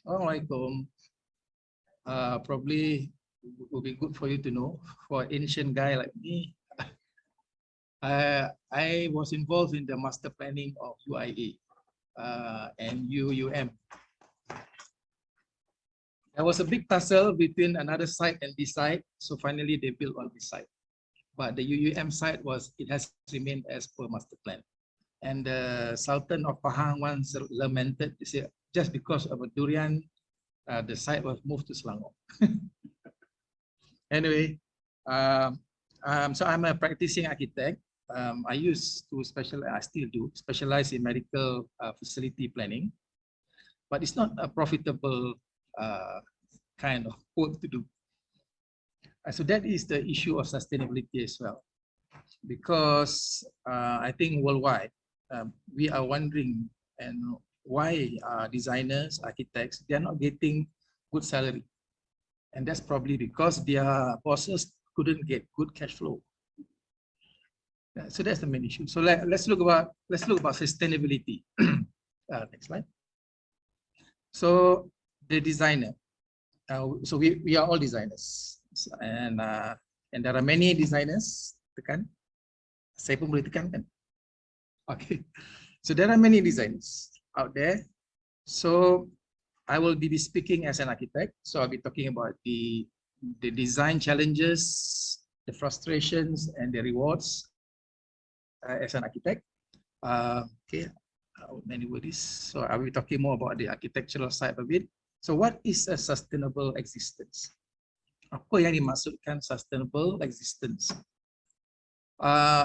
Assalamualaikum. Probably would be good for you to know, for an ancient guy like me, I was involved in the master planning of UIA and UUM. There was a big tussle between another site and this site, so finally they built on this site. But the UUM site it has remained as per master plan. And the Sultan of Pahang once lamented, he said, just because of a durian, the site was moved to Selangor. Anyway, so I'm a practicing architect. I still do specialize in medical facility planning, but it's not a profitable kind of work to do. So that is the issue of sustainability as well, because I think worldwide we are wondering and why designers, architects, they're not getting good salary, and that's probably because their bosses couldn't get good cash flow. So that's the main issue. So let's look about sustainability. Next slide. So the designer. So we are all designers, and there are many designers. Tekan. Saya pun boleh tekan kan? Okay. So there are many designers out there. So I will be speaking as an architect. So I'll be talking about the design challenges, the frustrations, and the rewards as an architect. Okay, many words. So I will be talking more about the architectural side of it. So what is a sustainable existence? Apa yang dimaksudkan sustainable existence?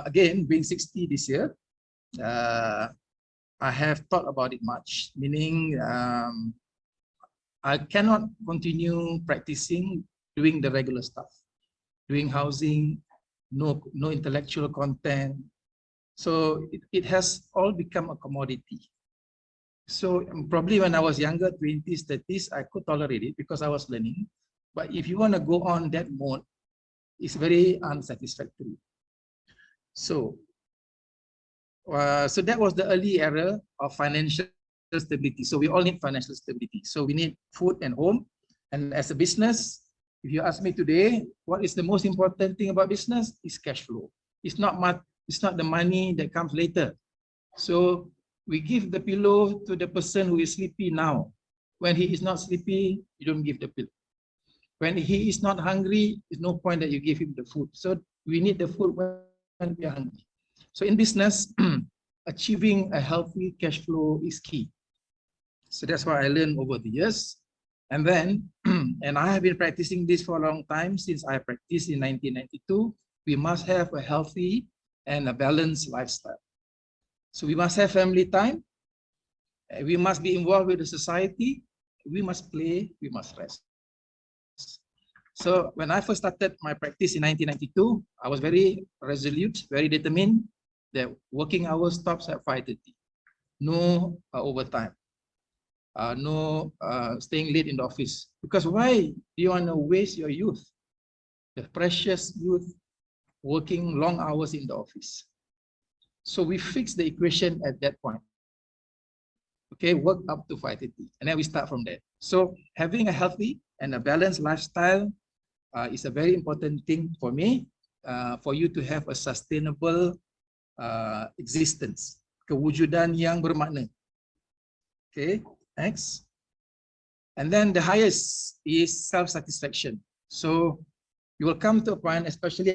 Again, being 60 this year, I have thought about it much, meaning I cannot continue practicing doing the regular stuff, doing housing, no intellectual content. So it has all become a commodity. So probably when I was younger, 20s, 30s, I could tolerate it because I was learning. But if you want to go on that mode, it's very unsatisfactory. So that was the early era of financial stability. So we all need financial stability. So we need food and home. And as a business, if you ask me today, what is the most important thing about business? Is cash flow. It's not the money that comes later. So we give the pillow to the person who is sleepy now. When he is not sleepy, you don't give the pillow. When he is not hungry, there's no point that you give him the food. So we need the food when we are hungry. So in business, achieving a healthy cash flow is key. So that's what I learned over the years. And then, and I have been practicing this for a long time. Since I practiced in 1992, we must have a healthy and a balanced lifestyle. So we must have family time. We must be involved with the society. We must play. We must rest. So when I first started my practice in 1992, I was very resolute, very determined that working hours stops at 5:30. No overtime. No staying late in the office. Because why do you want to waste your youth, the precious youth, working long hours in the office? So we fix the equation at that point. Okay, work up to 5:30, and then we start from there. So having a healthy and a balanced lifestyle is a very important thing for me, for you to have a sustainable existence, kewujudan yang bermakna. Okay, next. And then the highest is self-satisfaction. So you will come to a point, especially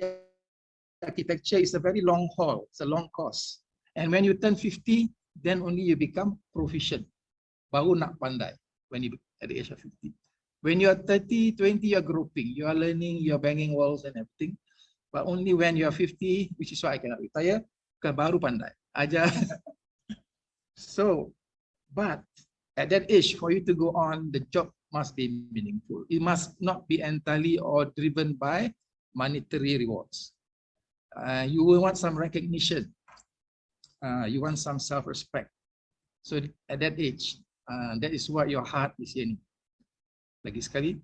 architecture is a very long haul, it's a long course. And when you turn 50, then only you become proficient. Baru nak pandai when you at the age of 50. When you are 30, 20, you are groping, you are learning, you are banging walls and everything. But only when you are 50, which is why I cannot retire, baru pandai. Aja. So, but at that age, for you to go on, the job must be meaningful. It must not be entirely or driven by monetary rewards. You will want some recognition. You want some self-respect. So at that age, that is what your heart is yearning. Lagi sekali.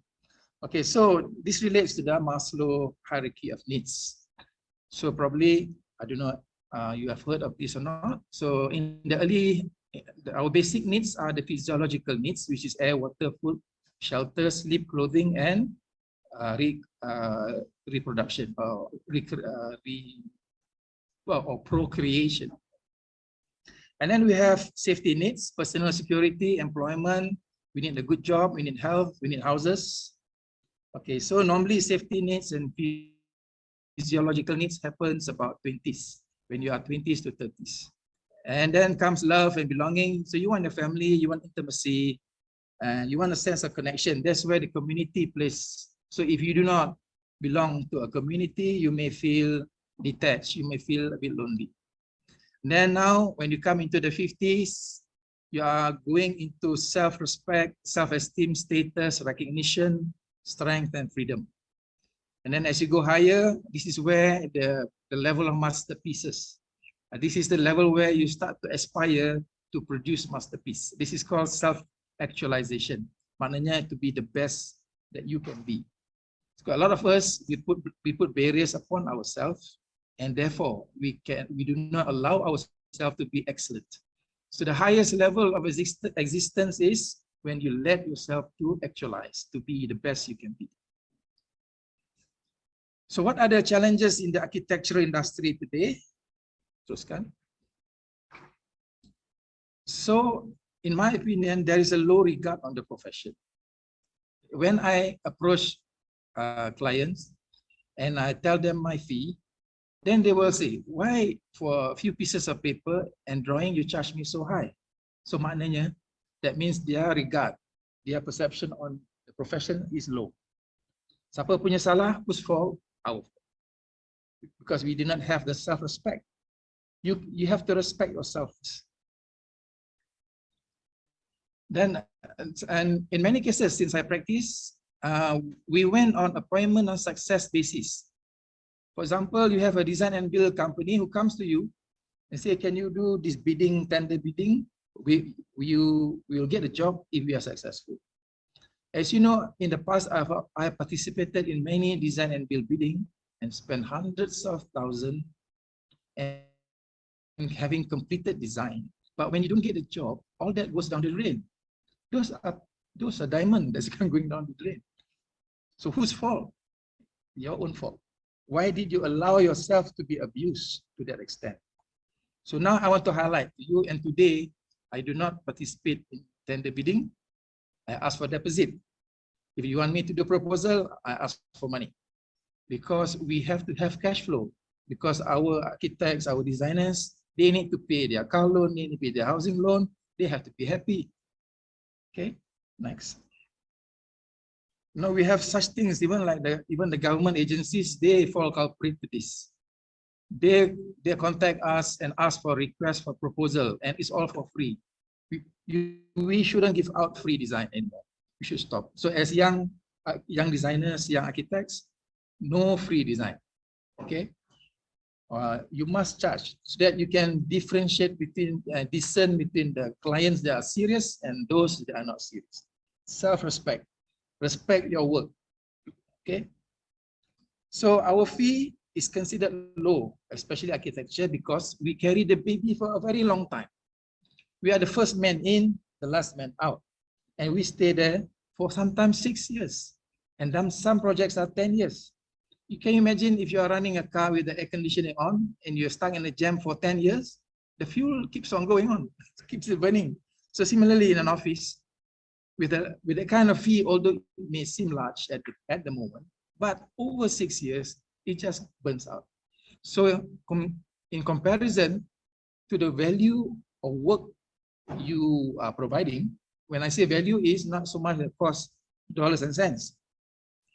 Okay, so this relates to the Maslow hierarchy of needs. So probably, I don't know, you have heard of this or not. So in the early Our basic needs are the physiological needs, which is air, water, food, shelter, sleep, clothing, and reproduction or procreation. And then we have safety needs, personal security, employment. We need a good job, we need health, we need houses. Okay, so normally safety needs and physiological needs happens about 20s, when you are 20s to 30s. And then comes love and belonging. So you want a family, you want intimacy, and you want a sense of connection. That's where the community plays. So if you do not belong to a community, you may feel detached, you may feel a bit lonely. Then now, when you come into the 50s, you are going into self-respect, self-esteem, status, recognition, strength, and freedom. And then as you go higher, this is where the level of masterpieces. This is the level where you start to aspire to produce masterpiece. This is called self-actualization. Maknanya to be the best that you can be. So a lot of us, we put barriers upon ourselves, and therefore we do not allow ourselves to be excellent. So the highest level of existence is when you let yourself to actualize, to be the best you can be. So what are the challenges in the architectural industry today? So in my opinion, there is a low regard on the profession. When I approach clients and I tell them my fee, then they will say, why for a few pieces of paper and drawing you charge me so high? So maknanya, that means their regard, their perception on the profession is low. Siapa punya salah, whose fault? Our fault. Because we do not have the self-respect. You have to respect yourself. Then, and in many cases, since I practice, we went on appointment on success basis. For example, you have a design and build company who comes to you and say, can you do this bidding, tender bidding? We will get a job if we are successful. As you know, in the past, I have participated in many design and build bidding and spent hundreds of thousands and having completed design. But when you don't get a job, all that goes down the drain. Those are diamonds that's going down the drain. So whose fault? Your own fault. Why did you allow yourself to be abused to that extent? So now I want to highlight to you, and today I do not participate in tender bidding. I ask for deposit. If you want me to do proposal, I ask for money. Because we have to have cash flow. Because our architects, our designers, they need to pay their car loan, they need to pay their housing loan, they have to be happy. Okay, next. Now we have such things, even like even the government agencies, they fall culprit to this. They contact us and ask for request for proposal, and it's all for free. We shouldn't give out free design anymore. We should stop. So as young designers, young architects, no free design. Okay, you must charge so that you can differentiate between, discern between the clients that are serious and those that are not serious. Self-respect. Respect your work. Okay. So our fee is considered low, especially architecture, because we carry the baby for a very long time. We are the first man in, the last man out. And we stay there for sometimes 6 years. And then some projects are 10 years. You can imagine if you are running a car with the air conditioning on and you're stuck in a jam for 10 years, the fuel keeps on going on, keeps it burning. So similarly in an office, with a kind of fee, although it may seem large at the moment, but over 6 years, it just burns out. So in comparison to the value of work you are providing, when I say value, is not so much the cost dollars and cents.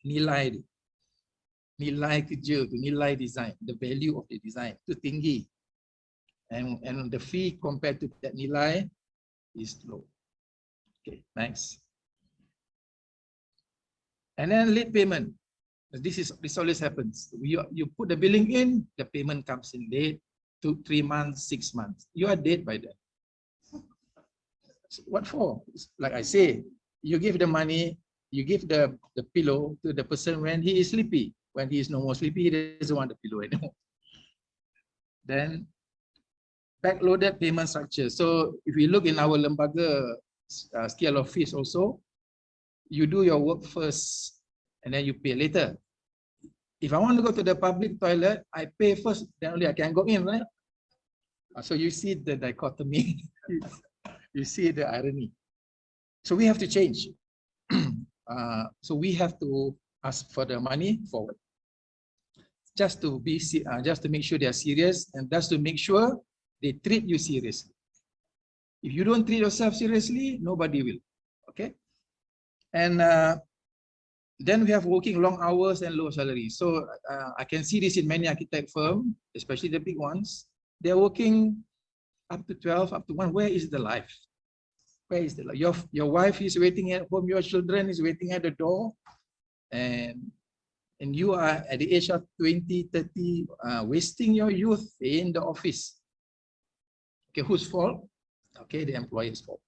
Nilai kerja, nilai design, the value of the design itu tinggi, and the fee compared to that nilai is low. Okay, next. And then late payment. This always happens. You put the billing in, the payment comes in late, 2, 3 months, 6 months. You are dead by then. What for? Like I say, you give the money, you give the pillow to the person when he is sleepy. When he is no more sleepy, he doesn't want the pillow anymore. Then backloaded payment structure. So if we look in our lembaga scale of fees also, you do your work first and then you pay later. If I want to go to the public toilet, I pay first, then only I can go in, right? So you see the dichotomy, you see the irony. So we have to change. So we have to ask for the money forward. Just to make sure they are serious, and just to make sure they treat you seriously. If you don't treat yourself seriously, nobody will. Okay. And then we have working long hours and low salary. So I can see this in many architect firms, especially the big ones. They're working up to 12, up to 1. Where is the life? Where is the life? Your wife is waiting at home, your children is waiting at the door, and you are at the age of 20, 30, wasting your youth in the office. Okay, whose fault? Okay, the employer's fault.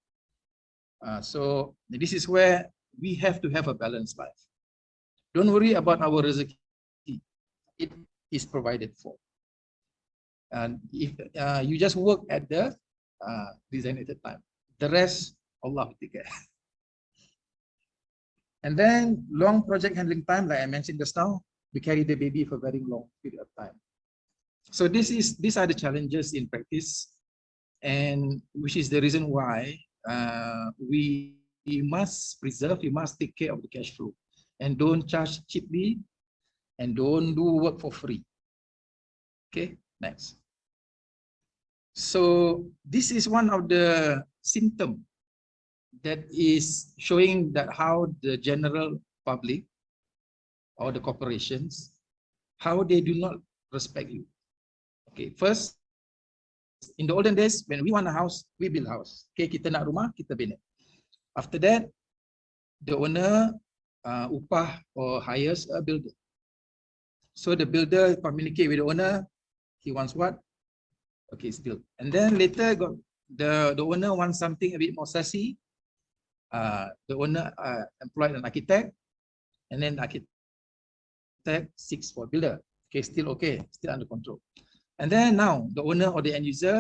So this is where we have to have a balanced life. Don't worry about our rezeki. It is provided for. And if you just work at the designated time, the rest, Allah will take care. And then long project handling time, like I mentioned just now, we carry the baby for a very long period of time. So these are the challenges in practice, and which is the reason why we must preserve, we must take care of the cash flow, and don't charge cheaply, and don't do work for free. Okay, next. So this is one of the symptoms that is showing that how the general public or the corporations, how they do not respect you. Okay, first, in the olden days, when we want a house, we build a house. Okay, kita nak rumah, kita bina. After that, the owner upah or hires a builder. So the builder communicate with the owner, he wants what? Okay, it's built. And then later, got the owner wants something a bit more sassy. The owner employed an architect, and then the architect seeks for builder. Okay, still under control. And then now the owner or the end user,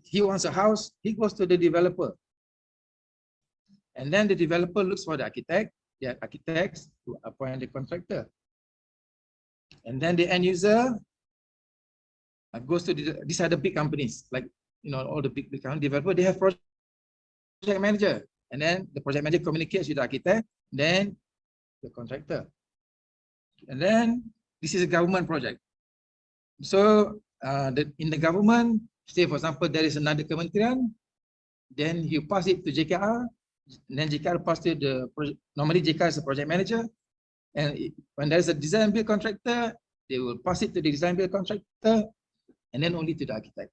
he wants a house, he goes to the developer. And then the developer looks for the architect, the architects to appoint the contractor. And then the end user goes to these are the big companies, like all the big company developer, they have project manager. And then the project manager communicates with the architect, then the contractor. And then this is a government project. So in the government, say for example, there is another kementerian, then you pass it to JKR, and then JKR pass to the project. Normally JKR is a project manager, and when there is a design build contractor, they will pass it to the design build contractor, and then only to the architect.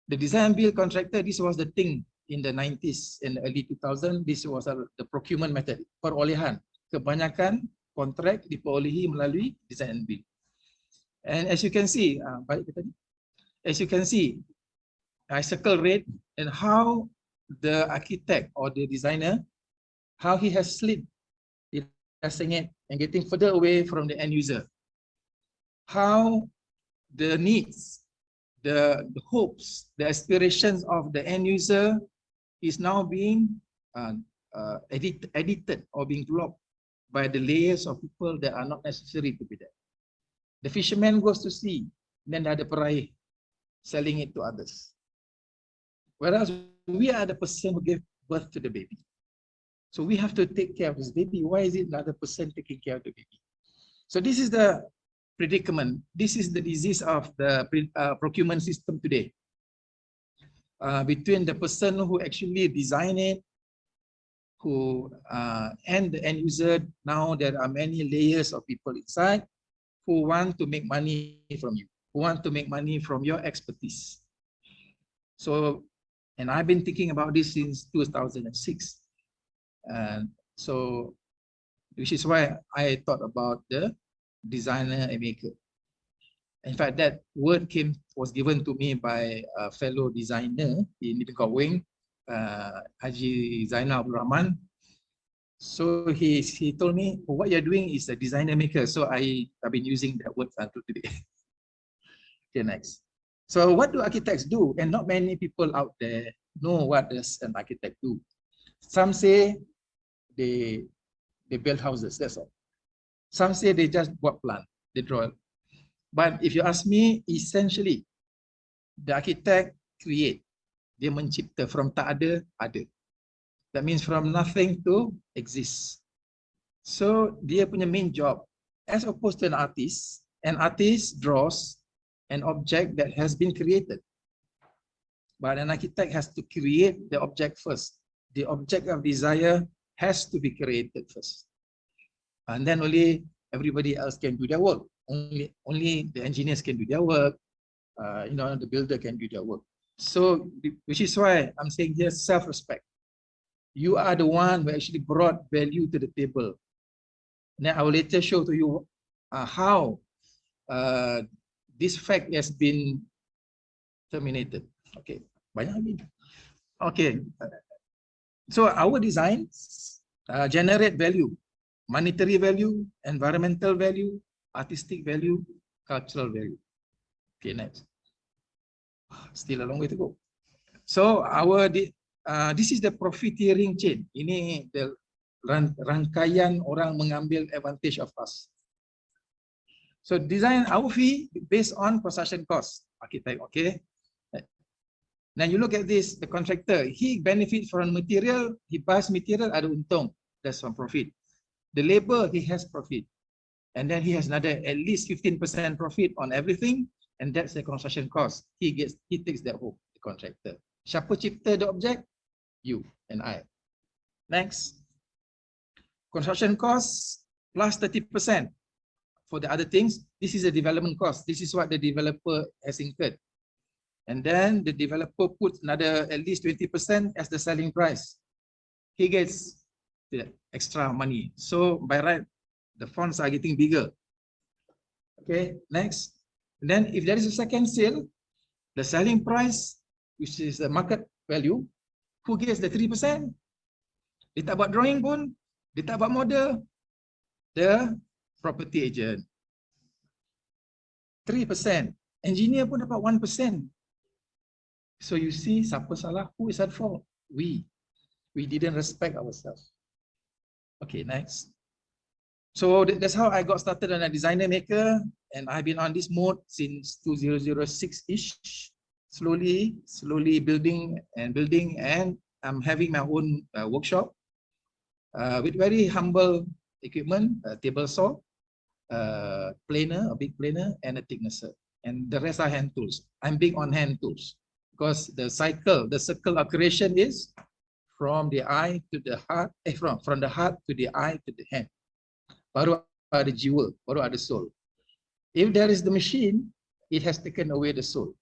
The design build contractor, this was the thing in the 90s and early 2000s. This was the procurement method, perolehan. Kebanyakan kontrak diperolehi melalui design and build. And as you can see, I circle red, and how the architect or the designer, how he has slipped and getting further away from the end user. How the needs, the hopes, the aspirations of the end user is now being edited or being blocked by the layers of people that are not necessary to be there. The fisherman goes to sea, then ada peraih selling it to others. Whereas we are the person who gave birth to the baby. So we have to take care of this baby. Why is it another person taking care of the baby? So this is the predicament. This is the disease of the procurement system today. Between the person who actually designed it, and the end user, now there are many layers of people inside who want to make money from you, who want to make money from your expertise. So, and I've been thinking about this since 2006. And so, which is why I thought about the designer and maker. In fact, that word was given to me by a fellow designer in Wing, Haji Zainal Rahman. So he told me, what you're doing is a designer maker. So I've been using that word until today. Okay, next. So what do architects do? And not many people out there know what does an architect do. Some say they build houses, that's all. Some say they just work plan, they draw. But if you ask me, essentially, the architect create, dia mencipta from tak ada, ada. That means from nothing to exist. So dia punya main job, as opposed to an artist draws an object that has been created. But an architect has to create the object first. The object of desire has to be created first. And then only everybody else can do their work. Only the engineers can do their work. The builder can do their work. So, which is why I'm saying here self-respect. You are the one who actually brought value to the table. Now I will later show to you how this fact has been terminated. Okay, banyak lagi. Okay, so our designs generate value, monetary value, environmental value, artistic value, cultural value. Okay, next. Still a long way to go. So this is the profiteering chain. Ini the rangkaian orang mengambil advantage of us. So design our fee based on construction cost. Architect, okay. Now you look at this, the contractor, he benefits from material, he buys material, ada untung, that's from profit. The labor, he has profit. And then he has another at least 15% profit on everything, and that's the construction cost. He takes that home, the contractor. Siapa cipta the object? You and I. Next. Construction costs plus 30% for the other things. This is a development cost. This is what the developer has incurred. And then the developer puts another at least 20% as the selling price. He gets the extra money. So by right, the fonts are getting bigger. Okay, next. And then if there is a second sale, the selling price, which is the market value, who gets the 3%? Dia tak buat drawing pun, dia tak buat model, the property agent. 3%. Engineer pun dapat 1%. So you see, siapa salah? Who is at fault? We didn't respect ourselves. Okay, next. So that's how I got started on a designer maker, and I've been on this mode since 2006-ish. Slowly building, and I'm having my own workshop with very humble equipment, a table saw, planer, a big planer, and a thicknesser. And the rest are hand tools. I'm big on hand tools because the circle of creation is from the eye to the heart, from the heart to the eye to the hand. Baru ada jiwa, baru ada soul. If there is the machine, it has taken away the soul.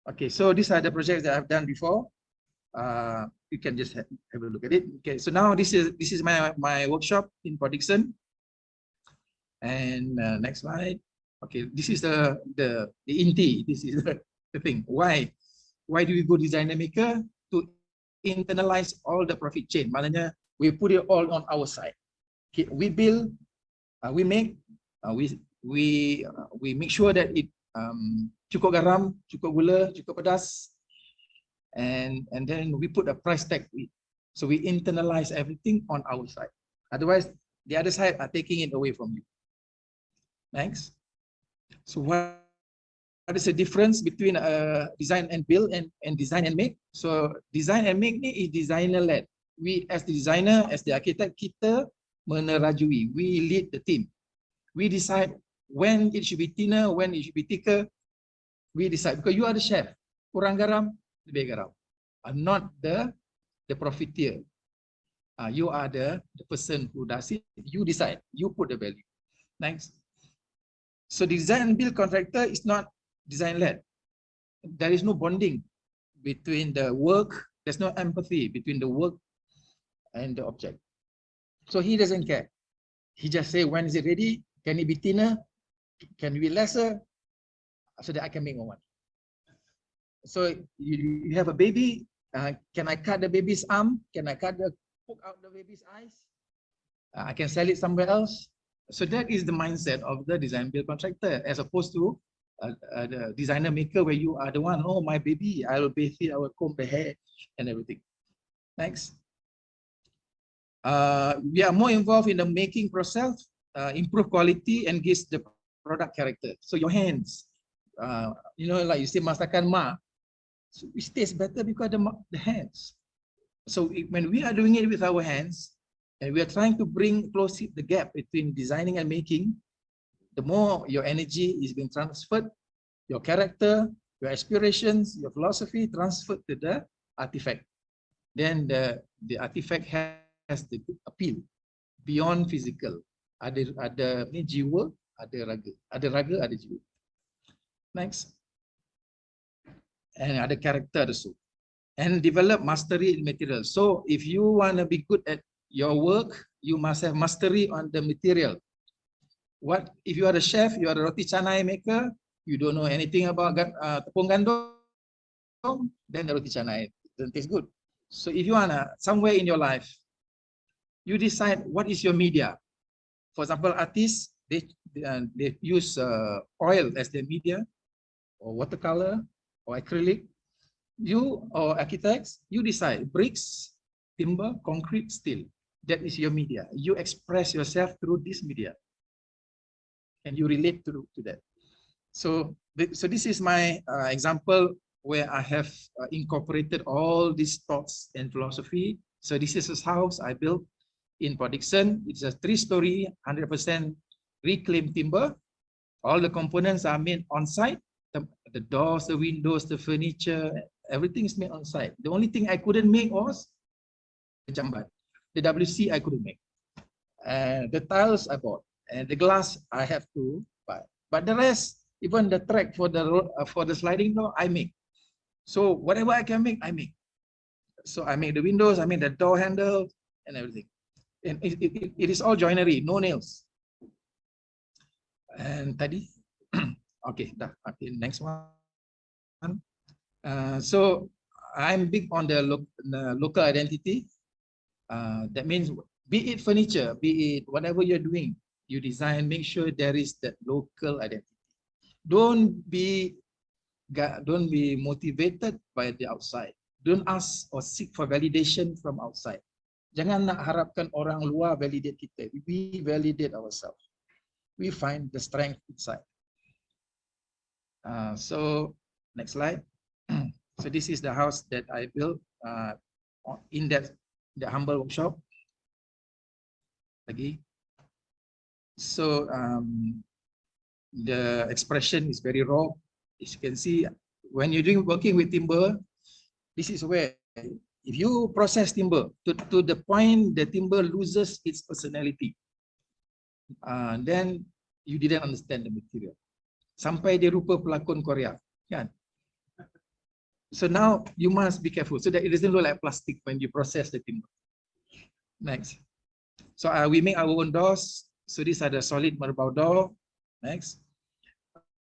Okay, so these are the projects that I've done before. You can just have a look at it. Okay, so now this is my workshop in Port Dickson. And next slide. Okay, this is the inti. This is the thing. Why do we go designer maker? To internalize all the profit chain. Maknanya we put it all on our side. Okay, we build, we make, we make sure that it cukup garam, cukup gula, cukup pedas, and then we put a price tag. So we internalize everything on our side. Otherwise, the other side are taking it away from you. Next. So what is the difference between design and build and design and make? So design and make ni is designer led. We as the designer, as the architect, kita menerajui. We lead the team. We decide when it should be thinner, when it should be thicker. We decide because you are the chef. Kurang garam, lebih garam. Not the profiteer. You are the person who does it. You decide. You put the value. Next. So design and build contractor is not design led. There is no bonding between the work. There's no empathy between the work and the object. So he doesn't care. He just say, when is it ready? Can it be thinner? Can it be lesser? So that I can make more money. So you have a baby. Can I cut the baby's arm? Can I poke out the baby's eyes? I can sell it somewhere else. So that is the mindset of the design build contractor, as opposed to the designer maker where you are the one, oh, my baby, I will bathe it, I will comb the hair and everything. Next. We are more involved in the making process, improve quality and gives the product character. So your hands, you know, like you say, masakan ma, so it tastes better because the hands. So when we are doing it with our hands, and we are trying to close the gap between designing and making, the more your energy is being transferred, your character, your aspirations, your philosophy transferred to the artifact. Then the artifact has the appeal beyond physical. Ada ni jiwa, ada raga, ada jiwa. Next. And ada character also. And develop mastery in material. So if you want to be good at your work, you must have mastery on the material. What if you are a chef, you are a roti canai maker, you don't know anything about tepung gandum, then the roti canai doesn't taste good. So if you want somewhere in your life, you decide what is your media. For example, artists, they use oil as their media, or watercolor, or acrylic. You or architects, you decide bricks, timber, concrete, steel. That is your media. You express yourself through this media, and you relate to that. So this is my example where I have incorporated all these thoughts and philosophy. So this is a house I built in Port Dickson. It's a 3-story, 100% reclaimed timber. All the components are made on site. The doors, the windows, the furniture, everything is made on site. The only thing I couldn't make was the jambat. The WC I couldn't make. The tiles I bought, and the glass I have to buy. But the rest, even the track for the sliding door, I make. So whatever I can make, I make. So I make the windows, I make the door handle, and everything. And it is all joinery, no nails. And tadi, okay, okay, next one. So I'm big on the local identity. That means be it furniture, be it whatever you're doing, you design, make sure there is that local identity. Don't be motivated by the outside. Don't ask or seek for validation from outside. Jangan nak harapkan orang luar validate kita. We validate ourselves. We find the strength inside. So next slide. So this is the house that I built in the humble workshop. Lagi. So the expression is very raw. As you can see, when you're working with timber, this is where if you process timber to the point the timber loses its personality, then you didn't understand the material. Sampai dia rupa pelakon Korea, kan? So now you must be careful so that it doesn't look like plastic when you process the timber. Next. So we make our own doors. So these are the solid merbau door. Next.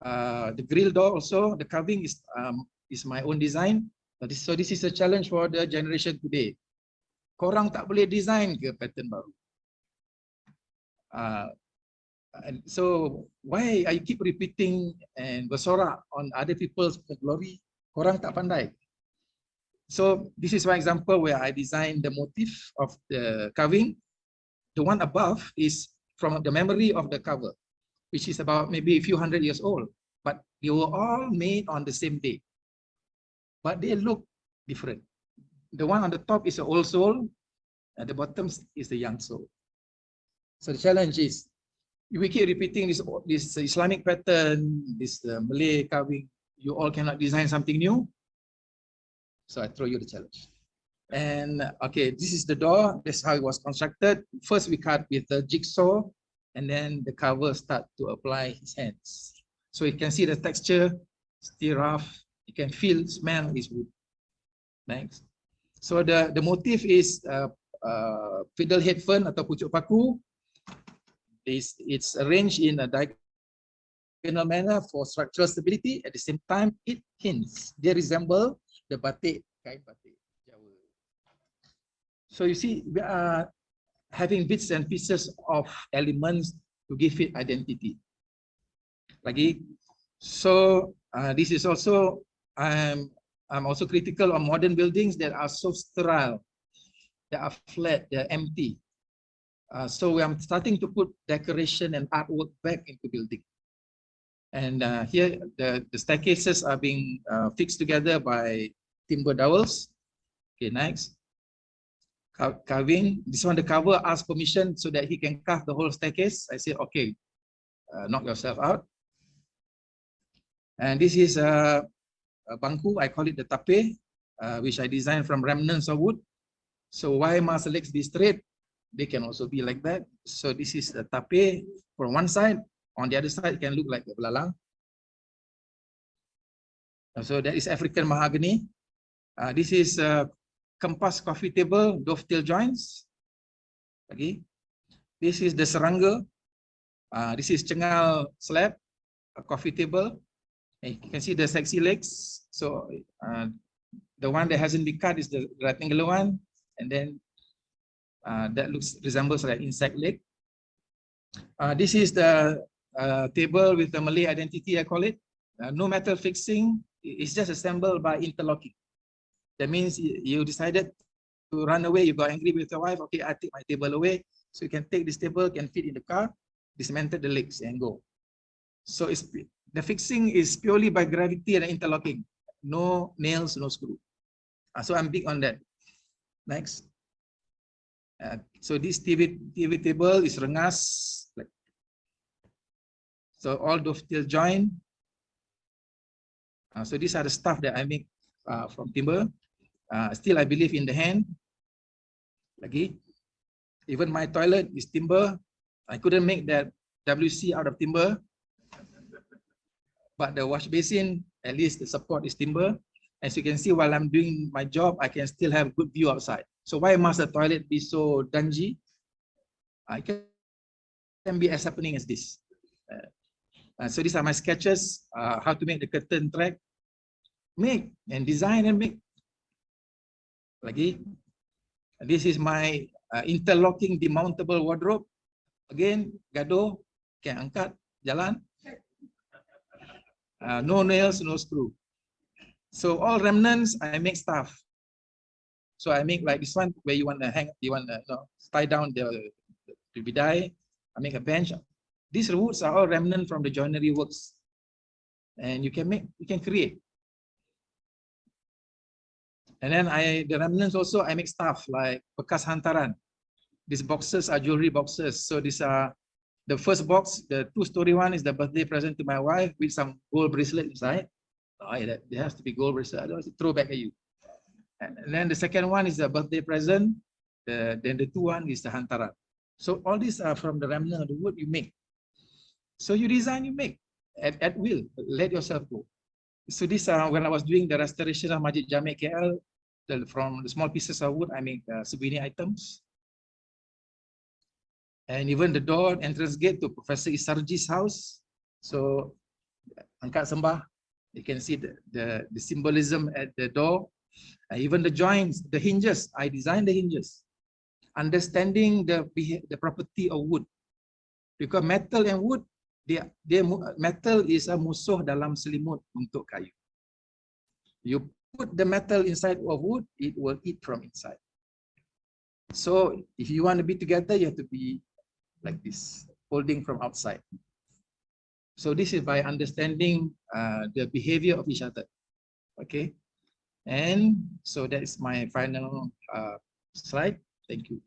The grill door also, the carving is my own design. So this is a challenge for the generation today. Korang tak boleh design ke pattern baru? And so why I keep repeating and bersorak on other people's glory? Korang tak pandai. So this is one example where I designed the motif of the carving. The one above is from the memory of the cover, which is about maybe a few hundred years old, but they were all made on the same day. But they look different. The one on the top is an old soul, and the bottom is the young soul. So the challenge is, we keep repeating this Islamic pattern, this Malay carving. You all cannot design something new. So I throw you the challenge. And okay, this is the door. That's how it was constructed. First, we cut with the jigsaw, and then the carver start to apply his hands. So you can see the texture, still rough. You can feel, smell is wood. Next. So the motif is fiddlehead fern atau pucuk paku. It's arranged in a diagonal manner for structural stability. At the same time, it hints. They resemble the batik, kain batik Jawa. So you see, we are having bits and pieces of elements to give it identity. Lagi. So this is also, I'm also critical on modern buildings that are so sterile, that are flat, they're empty. So I'm starting to put decoration and artwork back into building. And here the staircases are being fixed together by timber dowels. Okay, next. Carving, this one the carver asked permission so that he can carve the whole staircase. I said, okay, knock yourself out. And this is a bangku, I call it the tape, which I designed from remnants of wood. So why must the legs be straight? They can also be like that. So this is the tape from one side. On the other side, it can look like a belalang. So that is African mahogany. This is Kempas coffee table, dovetail joints. Okay. This is the serangga. This is Cengal slab, a coffee table. And you can see the sexy legs. So the one that hasn't been cut is the rectangular one. And then that resembles like insect leg. This is the table with the Malay identity, I call it. No metal fixing. It's just assembled by interlocking. That means you decided to run away, you got angry with your wife, okay, I take my table away. So you can take this table, can fit in the car, dismantle the legs and go. So it's, the fixing is purely by gravity and interlocking. No nails, no screw. So I'm big on that. Next. So this TV table is rengas. So all dovetail joint. So these are the stuff that I make from timber. Still, I believe in the hand. Lagi, even my toilet is timber. I couldn't make that WC out of timber, but the wash basin, at least the support is timber. As you can see, while I'm doing my job, I can still have good view outside. So why must the toilet be so dingy? It can be as happening as this. So these are my sketches, how to make the curtain track. Make and design and make. Lagi, this is my interlocking demountable wardrobe. Again, gaduh, can angkat, jalan. No nails, no screw. So all remnants, I make stuff. So I make like this one where you want to hang, you want to tie down the bidai. I make a bench. These woods are all remnant from the joinery works, and you can make, you can create. And then the remnants also, I make stuff like bekas hantaran. These boxes are jewelry boxes. So these are the first box, the 2-story one is the birthday present to my wife with some gold bracelet inside. Oh, yeah, there has to be gold bracelet. Otherwise, it throw back at you. And then the second one is the birthday present. Then the 2 one is the hantaran. So all these are from the remnant of the wood you make. So you design, you make at will. Let yourself go. So this when I was doing the restoration of Masjid Jami' KL, from the small pieces of wood, I make souvenir items. And even the door, entrance gate to Professor Isarji's house. So, angkat sembah, you can see the symbolism at the door. Even the joints, the hinges, I designed the hinges. Understanding the property of wood. Because metal and wood, metal is a musuh dalam selimut untuk kayu. You put the metal inside of wood, it will eat from inside. So if you want to be together, you have to be like this, holding from outside. So this is by understanding the behavior of each other. Okay. And so that is my final slide. Thank you.